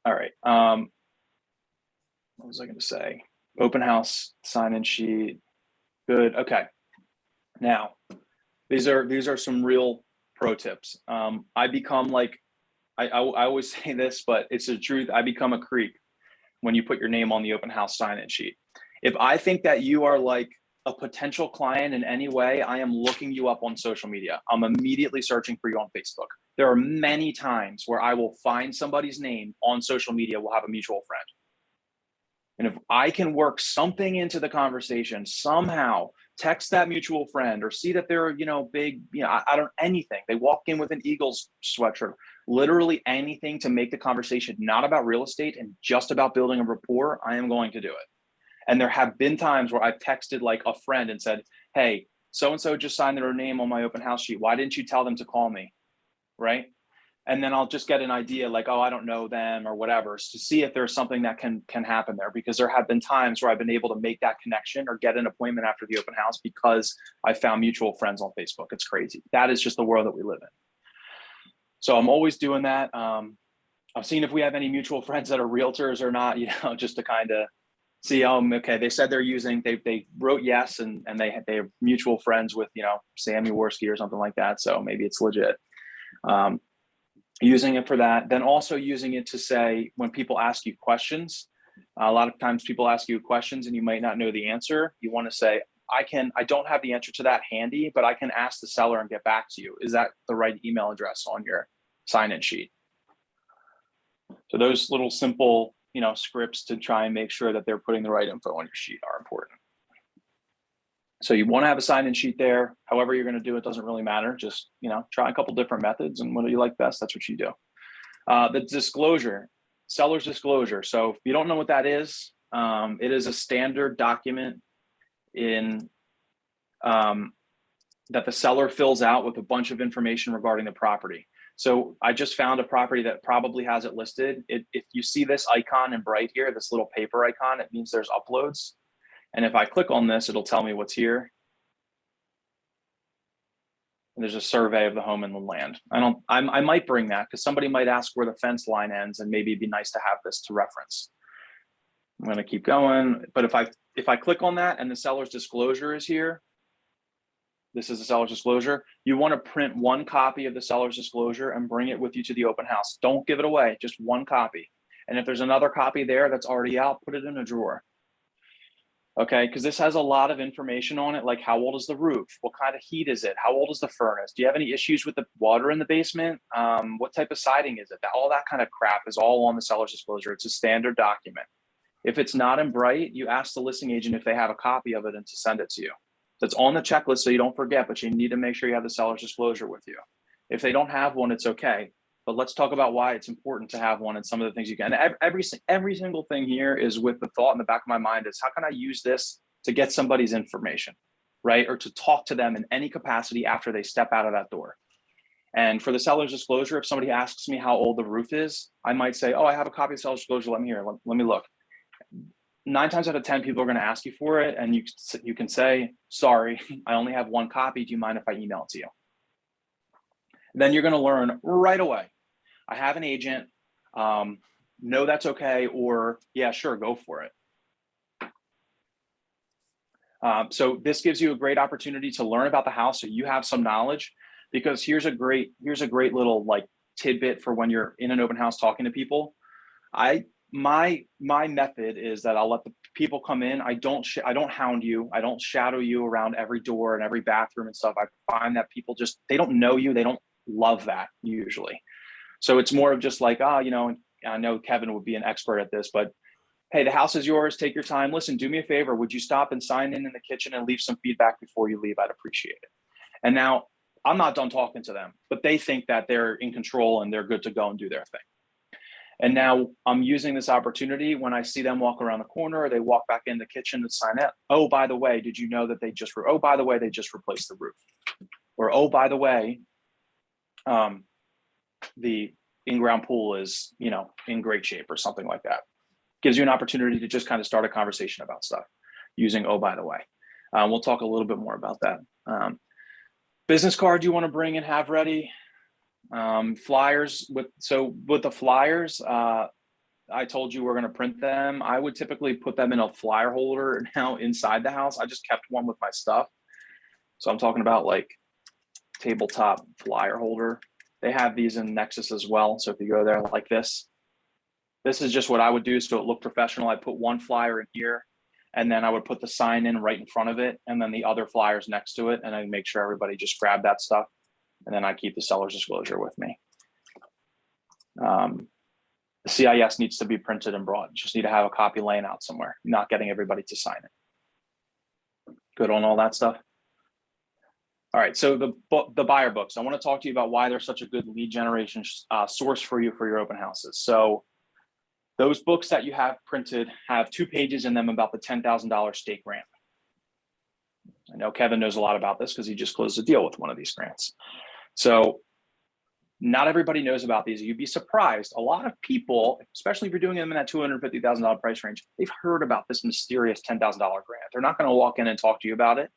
All right. What was I going to say? Open house sign-in sheet. Good. Okay. Now, these are some real pro tips. I become like, I always say this, but it's the truth. I become a creep when you put your name on the open house sign-in sheet. If I think that you are like a potential client in any way, I am looking you up on social media. I'm immediately searching for you on Facebook. There are many times where I will find somebody's name on social media, we'll have a mutual friend. And if I can work something into the conversation, somehow text that mutual friend or see that they're, big, I don't, anything. They walk in with an Eagles sweatshirt, literally anything to make the conversation not about real estate and just about building a rapport, I am going to do it. And there have been times where I've texted like a friend and said, hey, so-and-so just signed their name on my open house sheet. Why didn't you tell them to call me? Right. And then I'll just get an idea like, oh, I don't know them or whatever, to see if there's something that can happen there, because there have been times where I've been able to make that connection or get an appointment after the open house because I found mutual friends on Facebook. It's crazy. That is just the world that we live in. So I'm always doing that. I've seen if we have any mutual friends that are realtors or not, just to kind of see, okay, they said they're using, they wrote yes, and they're mutual friends with, Sam Jaworski or something like that. So maybe it's legit. Using it for that, then also using it to say, when people ask you questions, a lot of times people ask you questions and you might not know the answer. You want to say, I don't have the answer to that handy, but I can ask the seller and get back to you. Is that the right email address on your sign-in sheet? So those little simple, scripts to try and make sure that they're putting the right info on your sheet are important. So you want to have a sign-in sheet there. However you're going to do it, doesn't really matter. Just, try a couple different methods, and what you like best, that's what you do. The disclosure, seller's disclosure. So if you don't know what that is, it is a standard document that the seller fills out with a bunch of information regarding the property. So I just found a property that probably has it listed. If you see this icon in bright here, this little paper icon, it means there's uploads. And if I click on this, it'll tell me what's here. And there's a survey of the home and the land. I might bring that because somebody might ask where the fence line ends, and maybe it'd be nice to have this to reference. I'm going to keep going. But if I click on that and the seller's disclosure is here, this is the seller's disclosure. You want to print one copy of the seller's disclosure and bring it with you to the open house. Don't give it away, just one copy. And if there's another copy there that's already out, put it in a drawer. Okay, because this has a lot of information on it, like how old is the roof? What kind of heat is it? How old is the furnace? Do you have any issues with the water in the basement? What type of siding is it? All that kind of crap is all on the seller's disclosure. It's a standard document. If it's not in bright, you ask the listing agent if they have a copy of it and to send it to you. So it's on the checklist so you don't forget, but you need to make sure you have the seller's disclosure with you. If they don't have one, it's okay. But let's talk about why it's important to have one and some of the things you can. Every single thing here is with the thought in the back of my mind is, how can I use this to get somebody's information, right? Or to talk to them in any capacity after they step out of that door. And for the seller's disclosure, if somebody asks me how old the roof is, I might say, oh, I have a copy of the seller's disclosure. Let me hear. Let me look. 9 times out of 10, people are going to ask you for it. And you can say, sorry, I only have one copy. Do you mind if I email it to you? Then you're going to learn right away. I have an agent. No, that's okay. Or yeah, sure, go for it. So this gives you a great opportunity to learn about the house, so you have some knowledge. Because here's a great little like tidbit for when you're in an open house talking to people. My method is that I'll let the people come in. I don't hound you. I don't shadow you around every door and every bathroom and stuff. I find that people they don't know you. They don't love that usually. So it's more of just like, I know Kevin would be an expert at this, but hey, the house is yours. Take your time. Listen, do me a favor. Would you stop and sign in the kitchen and leave some feedback before you leave? I'd appreciate it. And now I'm not done talking to them, but they think that they're in control and they're good to go and do their thing. And now I'm using this opportunity when I see them walk around the corner, or they walk back in the kitchen to sign up. Oh, by the way, did you know that they just replaced the roof? Or, oh, by the way, the in-ground pool is, in great shape, or something like that. Gives you an opportunity to just kind of start a conversation about stuff using, oh, by the way. We'll talk a little bit more about that. Business card you want to bring and have ready. Flyers with the flyers, I told you we're going to print them. I would typically put them in a flyer holder now inside the house. I just kept one with my stuff. So I'm talking about like tabletop flyer holder. They have these in Nexus as well. So if you go there like this is just what I would do. So it looked professional. I put one flyer in here, and then I would put the sign in right in front of it, and then the other flyers next to it. And I make sure everybody just grab that stuff. And then I keep the seller's disclosure with me. The CIS needs to be printed and brought. You just need to have a copy laying out somewhere, not getting everybody to sign it. Good on all that stuff? All right, so the buyer books. I want to talk to you about why they're such a good lead generation source for you for your open houses. So those books that you have printed have 2 pages in them about the $10,000 state grant. I know Kevin knows a lot about this because he just closed a deal with one of these grants. So not everybody knows about these. You'd be surprised. A lot of people, especially if you're doing them in that $250,000 price range, they've heard about this mysterious $10,000 grant. They're not going to walk in and talk to you about it,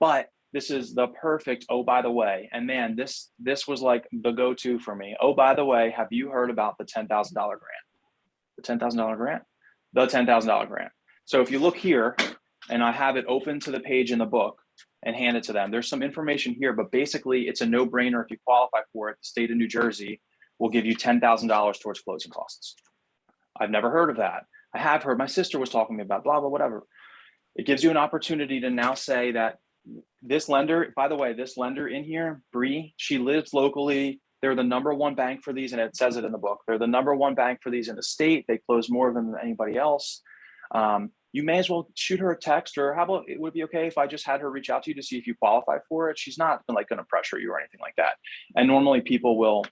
but this is the perfect, oh, by the way. And man, this was like the go-to for me. Oh, by the way, have you heard about the $10,000 grant? The $10,000 grant? The $10,000 grant. So if you look here, and I have it open to the page in the book and hand it to them, there's some information here, but basically it's a no-brainer. If you qualify for it, the state of New Jersey will give you $10,000 towards closing costs. I've never heard of that. I have heard, my sister was talking to me about blah, blah, whatever. It gives you an opportunity to now say that this lender, by the way, this lender in here, Bree, she lives locally. They're the #1 bank for these, and it says it in the book. They're the #1 bank for these in the state. They close more of them than anybody else. You may as well shoot her a text, or how about it would be okay if I just had her reach out to you to see if you qualify for it. She's not like going to pressure you or anything like that. And normally people will,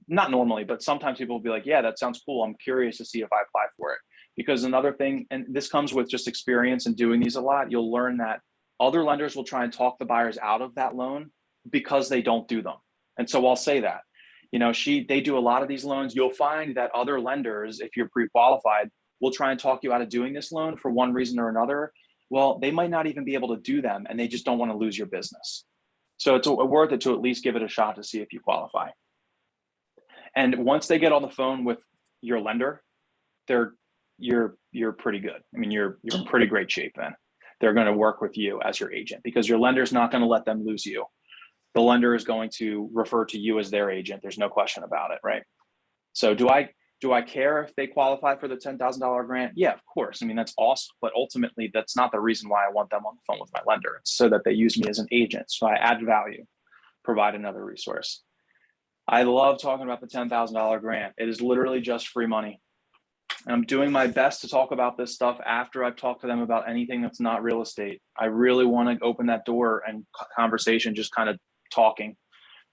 not normally, but sometimes people will be like, yeah, that sounds cool. I'm curious to see if I apply for it. Because another thing, and this comes with just experience and doing these a lot, you'll learn that other lenders will try and talk the buyers out of that loan because they don't do them. And so I'll say that, they do a lot of these loans. You'll find that other lenders, if you're pre-qualified, will try and talk you out of doing this loan for one reason or another. Well, they might not even be able to do them, and they just don't want to lose your business. So it's worth it to at least give it a shot to see if you qualify. And once they get on the phone with your lender, you're pretty good. I mean, you're in pretty great shape then. They're going to work with you as your agent because your lender's not going to let them lose you. The lender is going to refer to you as their agent. There's no question about it, right? So do I care if they qualify for the $10,000 grant? Yeah, of course. I mean, that's awesome. But ultimately, that's not the reason why I want them on the phone with my lender. It's so that they use me as an agent. So I add value, provide another resource. I love talking about the $10,000 grant. It is literally just free money. And I'm doing my best to talk about this stuff after I've talked to them about anything that's not real estate. I really want to open that door and conversation, just kind of talking.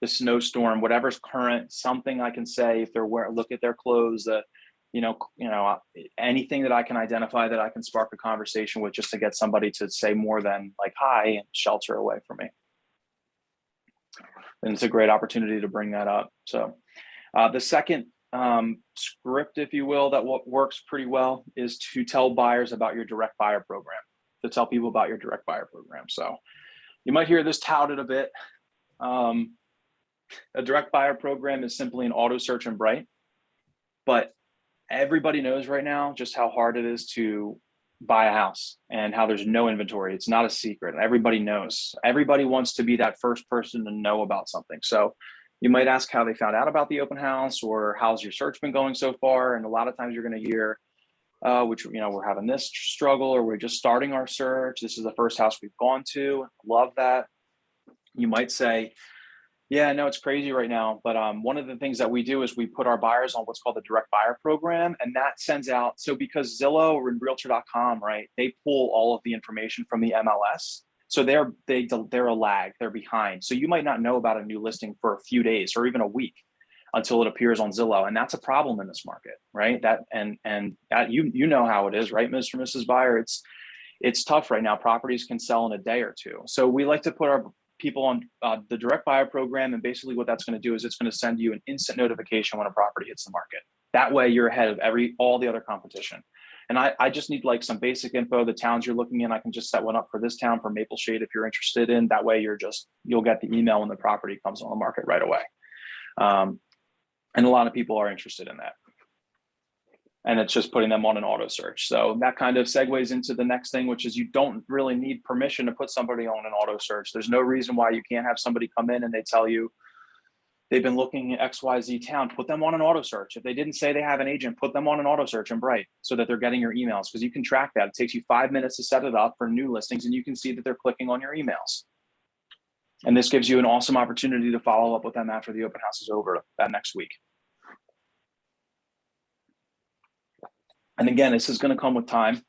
The snowstorm, whatever's current, something I can say if they're wearing, look at their clothes, anything that I can identify that I can spark a conversation with, just to get somebody to say more than like hi and shelter away from me. And it's a great opportunity to bring that up. So the second script, if you will, that works pretty well is to tell buyers about your direct buyer program, to tell people about your direct buyer program. So you might hear this touted a bit. A direct buyer program is simply an auto search in Bright, but everybody knows right now just how hard it is to buy a house and how there's no inventory. It's not a secret. Everybody knows. Everybody wants to be that first person to know about something. So you might ask how they found out about the open house, or how's your search been going so far? And a lot of times you're going to hear, we're having this struggle, or we're just starting our search. This is the first house we've gone to. Love that. You might say, yeah, no, it's crazy right now. But one of the things that we do is we put our buyers on what's called the direct buyer program. And that sends out, so because Zillow or Realtor.com, right, they pull all of the information from the MLS. So they're a lag, they're behind. So you might not know about a new listing for a few days or even a week. until it appears on Zillow. And that's a problem in this market, right? That you know how it is, right, Mr. and Mrs. Buyer? It's tough right now. Properties can sell in a day or two. So we like to put our people on the direct buyer program. And basically what that's going to do is it's going to send you an instant notification when a property hits the market. That way you're ahead of all the other competition. And I just need like some basic info, the towns you're looking in. I can just set one up for this town, for Maple Shade, if you're interested in. That way you'll get the email when the property comes on the market right away. And a lot of people are interested in that. And it's just putting them on an auto search. So that kind of segues into the next thing, which is you don't really need permission to put somebody on an auto search. There's no reason why you can't have somebody come in and they tell you they've been looking at XYZ town, put them on an auto search. If they didn't say they have an agent, put them on an auto search in Bright so that they're getting your emails, because you can track that. It takes you 5 minutes to set it up for new listings and you can see that they're clicking on your emails. And this gives you an awesome opportunity to follow up with them after the open house is over that next week. And again, this is going to come with time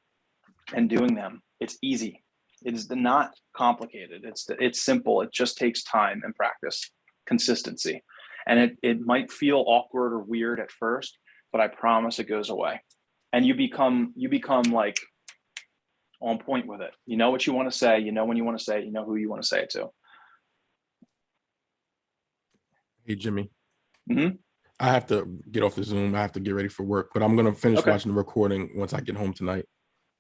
and doing them. It's easy. It is not complicated. It's simple. It just takes time and practice, consistency. And it might feel awkward or weird at first, but I promise it goes away. And you become like on point with it. You know what you want to say. You know when you want to say it. You know who you want to say it to. Hey, Jimmy. Mm-hmm. I have to get off the Zoom. I have to get ready for work, but I'm going to finish watching the recording once I get home tonight.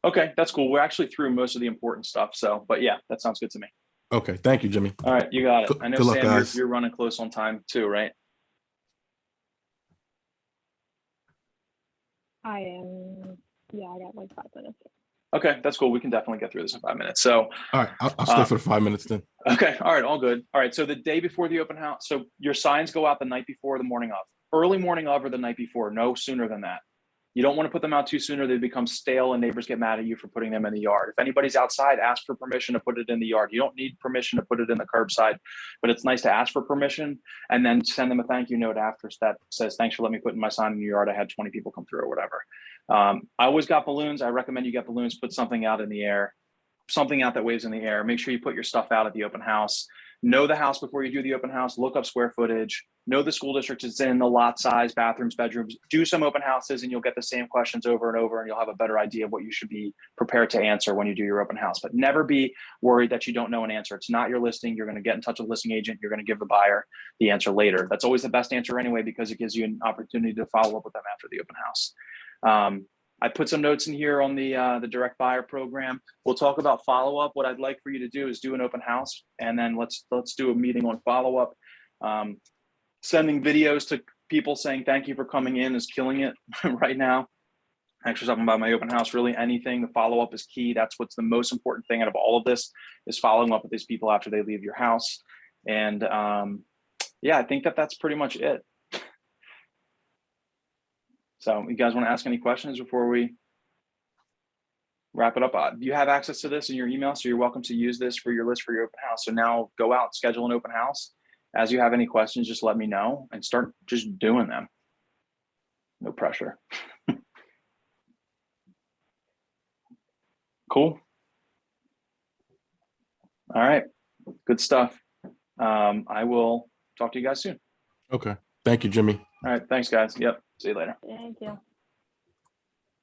Okay, that's cool. We're actually through most of the important stuff. So, but yeah, that sounds good to me. Okay, thank you, Jimmy. All right, you got it. I know, good luck, Sam, guys. You're running close on time too, right? I am, yeah, I got like 5 minutes. Okay, that's cool. We can definitely get through this in 5 minutes. So, all right, I'll stay for the 5 minutes then. Okay, all right, all good. All right, so the day before the open house, so your signs go out the night before, the morning of, early morning of, or the night before, no sooner than that. You don't want to put them out too sooner. They become stale and neighbors get mad at you for putting them in the yard. If anybody's outside, ask for permission to put it in the yard. You don't need permission to put it in the curbside, but it's nice to ask for permission and then send them a thank you note after that says, thanks for letting me put my sign in your yard. I had 20 people come through or whatever. I always got balloons. I recommend you get balloons, put something out in the air, something out that waves in the air. Make sure you put your stuff out at the open house. Know the house before you do the open house. Look up square footage. Know the school district it's in, the lot size, bathrooms, bedrooms. Do some open houses and you'll get the same questions over and over and you'll have a better idea of what you should be prepared to answer when you do your open house. But never be worried that you don't know an answer. It's not your listing. You're going to get in touch with the listing agent. You're going to give the buyer the answer later. That's always the best answer anyway, because it gives you an opportunity to follow up with them after the open house. I put some notes in here on the direct buyer program. We'll talk about follow-up. What I'd like for you to do is do an open house, and then let's do a meeting on follow-up. Sending videos to people saying thank you for coming in is killing it right now. Actually, talking about my open house, really anything. The follow-up is key. That's what's the most important thing out of all of this, is following up with these people after they leave your house. And yeah, I think that's pretty much it. So you guys want to ask any questions before we wrap it up? You have access to this in your email, so you're welcome to use this for your list for your open house. So now go out, schedule an open house. As you have any questions, just let me know and start just doing them. No pressure. Cool. All right, good stuff. I will talk to you guys soon. Okay, thank you, Jimmy. All right, thanks guys. Yep, see you later. Thank you.